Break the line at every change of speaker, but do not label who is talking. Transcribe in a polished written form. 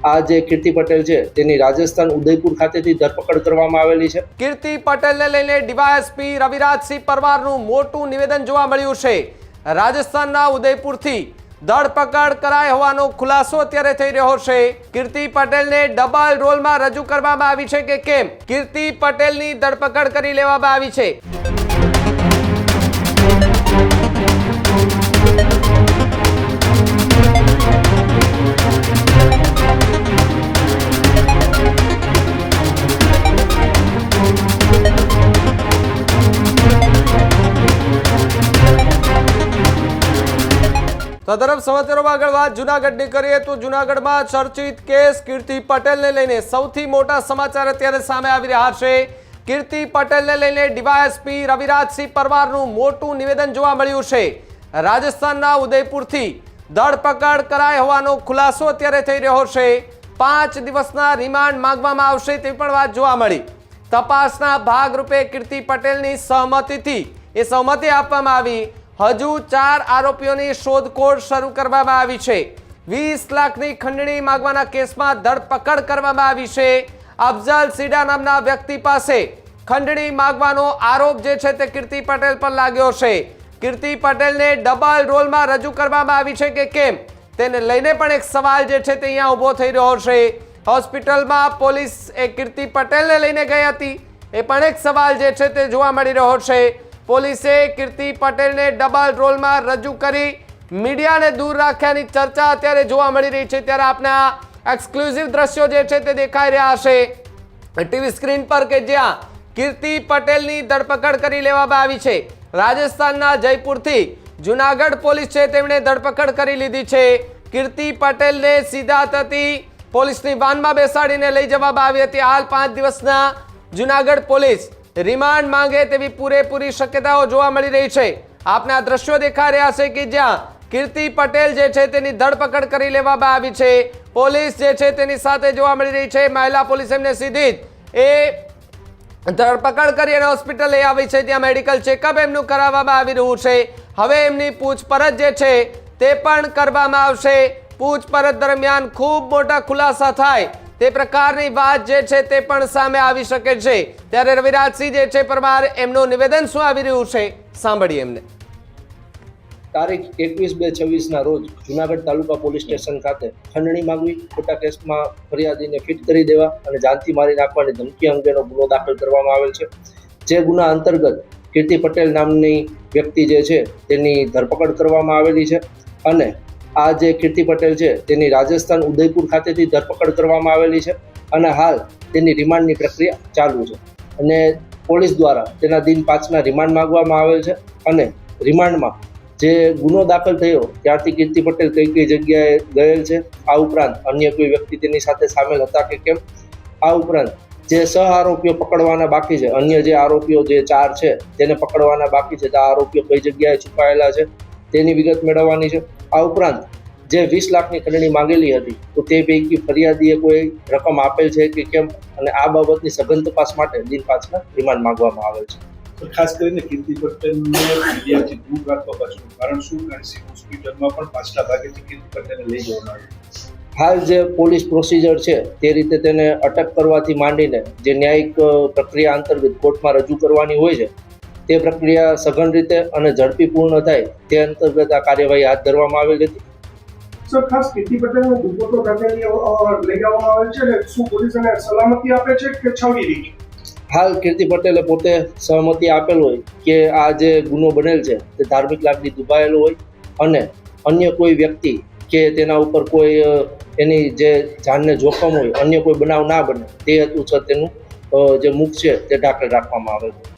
આ જે કીર્તિ પટેલ છે તેની રાજસ્થાન ઉદયપુર ખાતેથી ધરપકડ કરવામાં આવેલી છે।
કીર્તિ પટેલને લઈને ડીવાયએસપી રવિરાજસિંહ પરમારનું મોટું નિવેદન જોવા મળ્યું છે। રાજસ્થાનના ઉદયપુરથી ધરપકડ કરાઈ હોવાનો ખુલાસો અત્યારે થઈ રહ્યો છે। કીર્તિ પટેલને ડબલ રોલમાં રજૂ કરવામાં આવી છે કે કેમ? કીર્તિ પટેલની ધરપકડ કરી લેવામાં આવી છે। તરફ સમાચારોમાં આગળ વાત જૂનાગઢની કરીએ તો જૂનાગઢમાં ચર્ચિત કેસ કીર્તિ પટેલને લઈને સૌથી મોટા સમાચાર અત્યારે સામે આવી રહ્યા છે। કીર્તિ પટેલને લઈને ડીવાયએસપી રવિરાજસિંહ પરમારનું મોટું નિવેદન જોવા મળ્યું છે। રાજસ્થાનના ઉદયપુરથી ધરપકડ કરાઈ હોવાનો ખુલાસો અત્યારે થઈ રહ્યો છે। 5 દિવસના રિમાન્ડ માંગવામાં આવશે તેવી પણ વાત જોવા મળી। તપાસના ભાગરૂપે કીર્તિ પટેલની સહમતિથી એ સહમતિ આપવામાં આવી। હજુ 4 આરોપીઓની શોધખોળ શરૂ કરવામાં આવી છે। 20 લાખની ખંડણી માંગવાના કેસમાં ધરપકડ કરવામાં આવી છે। અફઝલ સીડા નામના વ્યક્તિ પાસે ખંડણી માંગવાનો આરોપ જે છે તે કીર્તિ પટેલ પર લાગ્યો છે। કીર્તિ પટેલને ડબલ રોલમાં રજૂ કરવામાં આવી છે કે કેમ તેને લઈને પણ એક સવાલ જે છે તે અહીંયા ઊભો થઈ રહ્યો છે। હોસ્પિટલમાં પોલીસ એ કીર્તિ પટેલને લઈને ગઈ હતી એ પણ એક સવાલ જે છે તે જોવા મળી રહ્યો છે। પોલીસે કીર્તિ પટેલને ડબલ રોલમાં રજૂ કરી મીડિયાને દૂર રાખ્યાની ચર્ચા અત્યારે જોવા મળી રહી છે। ત્યારે આપને આ એક્સક્લુઝિવ દ્રશ્યો જે છે તે દેખાઈ રહ્યા છે ટીવી સ્ક્રીન પર કે જ્યાં કીર્તિ પટેલની ધરપકડ કરી લેવામાં આવી છે। રાજસ્થાનના જયપુરથી જૂનાગઢ પોલીસ છે તેમણે ધરપકડ કરી લીધી છે। કીર્તિ પટેલને સીધાથી પોલીસની વાનમાં બેસાડીને લઈ જવામાં આવી હતી। હાલ 5 દિવસના જૂનાગઢ પોલીસ રિમાન્ડ માંગે તેવી પૂરેપૂરી શક્યતાઓ જોવા મળી રહી છે। આપને આ દ્રશ્યો દેખાઈ રહ્યા છે કે જ્યાં કીર્તિ પટેલ જે છે તેની ધરપકડ કરી લેવામાં આવી છે। પોલીસ જે છે તેની સાથે જોવા મળી રહી છે। મહિલા પોલીસ એમને સીધી જ એ ધરપકડ કરી અને હોસ્પિટલ લઈ આવી છે। ત્યાં મેડિકલ ચેકઅપ એમનું કરાવવામાં આવી રહ્યું છે। હવે એમની પૂછપરછ જે છે તે પણ કરવામાં આવશે। પૂછપરછ દરમિયાન ખૂબ મોટા ખુલાસા થાય તે પ્રકારની વાત જે છે તે પણ સામે આવી શકે છે। ત્યારે રવિરાજસિંહ જે છે પરમાર એમનું નિવેદન શું આવી રહ્યું છે સાંભળીએ એમને।
તારીખ 21/2/26ના રોજ જૂનાગઢ તાલુકા પોલીસ સ્ટેશન ખાતે ખંડણી માંગવી, ખોટા કેસમાં ફરિયાદીને ફિટ કરી દેવા અને જાનથી મારી નાખવાની ધમકી અંગેનો ગુનો દાખલ કરવામાં આવેલ છે। જે ગુના અંતર્ગત કીર્તિ પટેલ નામની વ્યક્તિ જે છે તેની ધરપકડ કરવામાં આવેલી છે અને આ જે કીર્તિ પટેલ છે તેની રાજસ્થાન ઉદયપુર ખાતેથી ધરપકડ કરવામાં આવેલી છે અને હાલ તેની રિમાન્ડની પ્રક્રિયા ચાલુ છે અને પોલીસ દ્વારા તેના દિન 5ના રિમાન્ડ માંગવામાં આવેલ છે અને રિમાન્ડમાં જે ગુનો દાખલ થયો ત્યારથી કીર્તિ પટેલ કઈ જગ્યાએ ગયેલ છે, આ ઉપરાંત અન્ય કોઈ વ્યક્તિ તેની સાથે સામેલ હતા કે કેમ, આ ઉપરાંત જે સહ આરોપીઓ પકડવાના બાકી છે, અન્ય જે આરોપીઓ જે 4 છે તેને પકડવાના બાકી છે, આ આરોપીઓ કઈ જગ્યાએ છુપાયેલા છે તેની વિગત મેળવવાની છે। આ ઉપરાંત જે 20 લાખની ખંડણી માંગેલી હતી તો તે પૈકી ફરિયાદીએ કોઈ રકમ આપેલ છે કે કેમ અને આ બાબતની સઘન તપાસ માટે દિન 5ના રિમાન્ડ માંગવામાં આવેલ છે।
ખાસ કરીને કીર્તિ પટેલને મીડિયાથી દૂર રાખવા પાછળનું કારણ શું? કારણ હોસ્પિટલમાં પણ પાછલા ભાગેથી કીર્તિ પટેલને લઈ જવામાં આવ્યું।
હાલ જે પોલીસ પ્રોસિજર છે તે રીતે તેને અટક કરવાથી માંડીને જે ન્યાયિક પ્રક્રિયા અંતર્ગત કોર્ટમાં રજૂ કરવાની હોય છે તે પ્રક્રિયા સઘન રીતે અને ઝડપી પૂર્ણ થાય તે અંતર્ગત આ કાર્યવાહી હાથ ધરવામાં આવેલી હતી।
સર, ખાસ કીર્તિ પટેલને દુપટ્ટો ઢાંકીને લઈ જવામાં આવે છે ને શું પોલીસ એને સલામતી આપે છે કે છોડી દે છે?
હાલ કીર્તિ પટેલે પોતે સહમતિ આપેલ હોય કે આ જે ગુનો બનેલ છે તે ધાર્મિક લાગણી દુભાયેલો હોય અને અન્ય કોઈ વ્યક્તિ કે તેના ઉપર કોઈ એની જે જાનને જોખમ હોય, અન્ય કોઈ બનાવ ના બને તે હેતુસર તેનું જે મુખ છે તે ઢાંકેલ રાખવામાં આવે છે।